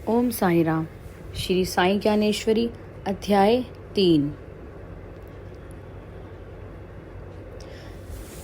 ओम साई राम। श्री साई ज्ञानेश्वरी अध्याय 3।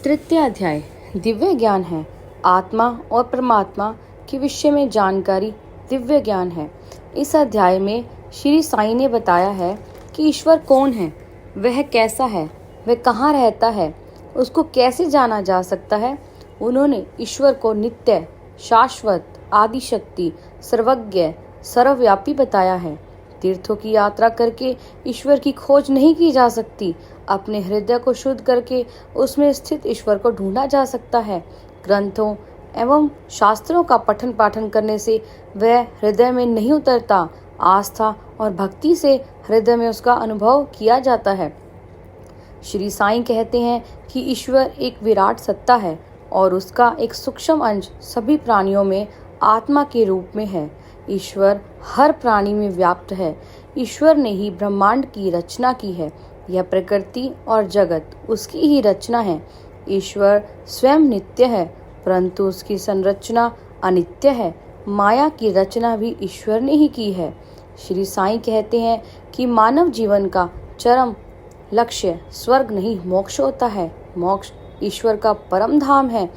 तृतीय अध्याय दिव्य ज्ञान है। आत्मा और परमात्मा के विषय में जानकारी दिव्य ज्ञान है। इस अध्याय में श्री साई ने बताया है कि ईश्वर कौन है, वह कैसा है, वह कहाँ रहता है, उसको कैसे जाना जा सकता है। उन्होंने ईश्वर को नित्य, शाश्वत, आदिशक्ति, सर्वज्ञ, सर्वव्यापी बताया है। तीर्थों की यात्रा करके ईश्वर की खोज नहीं की जा सकती। अपने हृदय को शुद्ध करके उसमें स्थित ईश्वर को ढूंढा जा सकता है। ग्रंथों एवं शास्त्रों का पठन पाठन करने से वह हृदय में नहीं उतरता। आस्था और भक्ति से हृदय में उसका अनुभव किया जाता है। श्री साईं कहते हैं कि ईश्वर एक विराट सत्ता है और उसका एक सूक्ष्म अंश सभी प्राणियों में आत्मा के रूप में है। ईश्वर हर प्राणी में व्याप्त है। ईश्वर ने ही ब्रह्मांड की रचना की है। यह प्रकृति और जगत उसकी ही रचना है। ईश्वर स्वयं नित्य है, परंतु उसकी संरचना अनित्य है। माया की रचना भी ईश्वर ने ही की है। श्री साईं कहते हैं कि मानव जीवन का चरम लक्ष्य स्वर्ग नहीं मोक्ष होता है। मोक्ष ईश्वर का परम धाम है।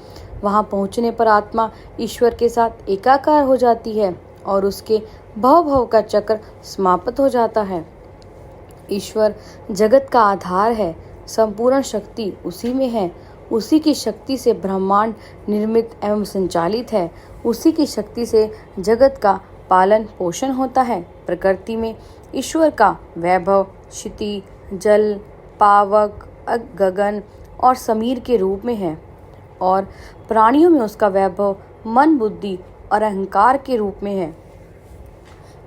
वहां पहुंचने पर आत्मा ईश्वर के साथ एकाकार हो जाती है और उसके भव का चक्र समाप्त हो जाता है। ईश्वर जगत का आधार है। संपूर्ण शक्ति उसी में है। उसी की शक्ति से ब्रह्मांड निर्मित एवं संचालित है। उसी की शक्ति से जगत का पालन पोषण होता है। प्रकृति में ईश्वर का वैभव क्षिति, जल, पावक, गगन और समीर के रूप में है और प्राणियों में उसका वैभव मन, बुद्धि और अहंकार के रूप में है।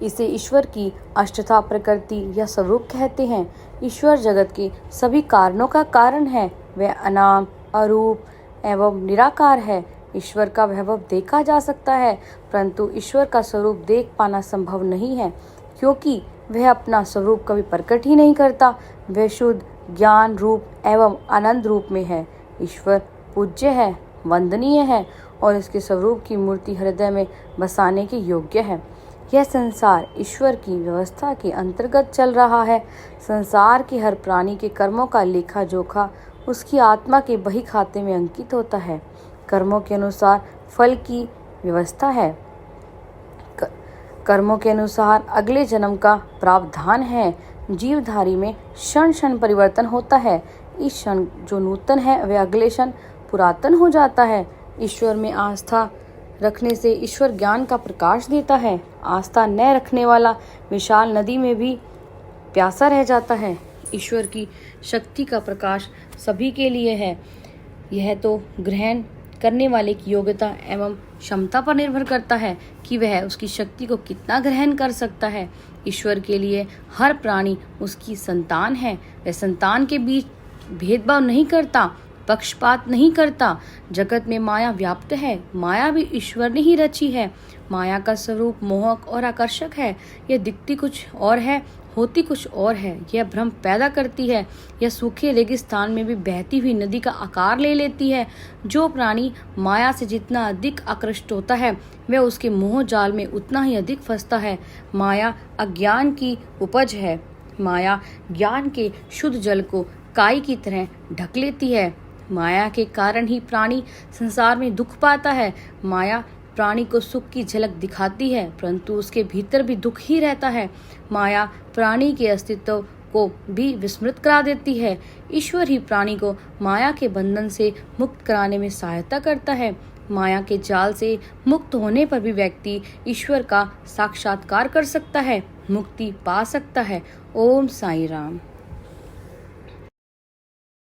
इसे ईश्वर की अष्टधा प्रकृति या स्वरूप कहते हैं। ईश्वर जगत के सभी कारणों का कारण है। वह अनाम, अरूप एवं निराकार है। ईश्वर का वैभव देखा जा सकता है, परंतु ईश्वर का स्वरूप देख पाना संभव नहीं है, क्योंकि वह अपना स्वरूप कभी प्रकट ही नहीं करता। वह शुद्ध ज्ञान रूप एवं आनंद रूप में है। ईश्वर पूज्य है, वंदनीय है और इसके स्वरूप की मूर्ति हृदय में बसाने के योग्य है। यह संसार ईश्वर की व्यवस्था के अंतर्गत चल रहा है। संसार के हर प्राणी के कर्मों का लेखा जोखा उसकी आत्मा के बही खाते में अंकित होता है। कर्मों के अनुसार फल की व्यवस्था है। कर्मों के अनुसार अगले जन्म का प्रावधान है। जीवधारी में क्षण क्षण परिवर्तन होता है। इस क्षण जो नूतन है वह अगले क्षण पुरातन हो जाता है। ईश्वर में आस्था रखने से ईश्वर ज्ञान का प्रकाश देता है। आस्था न रखने वाला विशाल नदी में भी प्यासा रह जाता है। ईश्वर की शक्ति का प्रकाश सभी के लिए है। यह तो ग्रहण करने वाले की योग्यता एवं क्षमता पर निर्भर करता है कि वह उसकी शक्ति को कितना ग्रहण कर सकता है। ईश्वर के लिए हर प्राणी उसकी संतान है। वह संतान के बीच भेदभाव नहीं करता, पक्षपात नहीं करता। जगत में माया व्याप्त है। माया भी ईश्वर ने ही रची है। माया का स्वरूप मोहक और आकर्षक है। यह दिखती कुछ और है, होती कुछ और है। यह भ्रम पैदा करती है। यह सूखे रेगिस्तान में भी बहती हुई नदी का आकार ले लेती है। जो प्राणी माया से जितना अधिक आकृष्ट होता है, वह उसके मोह जाल में उतना ही अधिक फंसता है। माया अज्ञान की उपज है। माया ज्ञान के शुद्ध जल को काई की तरह ढक लेती है। माया के कारण ही प्राणी संसार में दुख पाता है। माया प्राणी को सुख की झलक दिखाती है, परंतु उसके भीतर भी दुख ही रहता है। माया प्राणी के अस्तित्व को भी विस्मृत करा देती है। ईश्वर ही प्राणी को माया के बंधन से मुक्त कराने में सहायता करता है। माया के जाल से मुक्त होने पर भी व्यक्ति ईश्वर का साक्षात्कार कर सकता है, मुक्ति पा सकता है। ओम साई राम।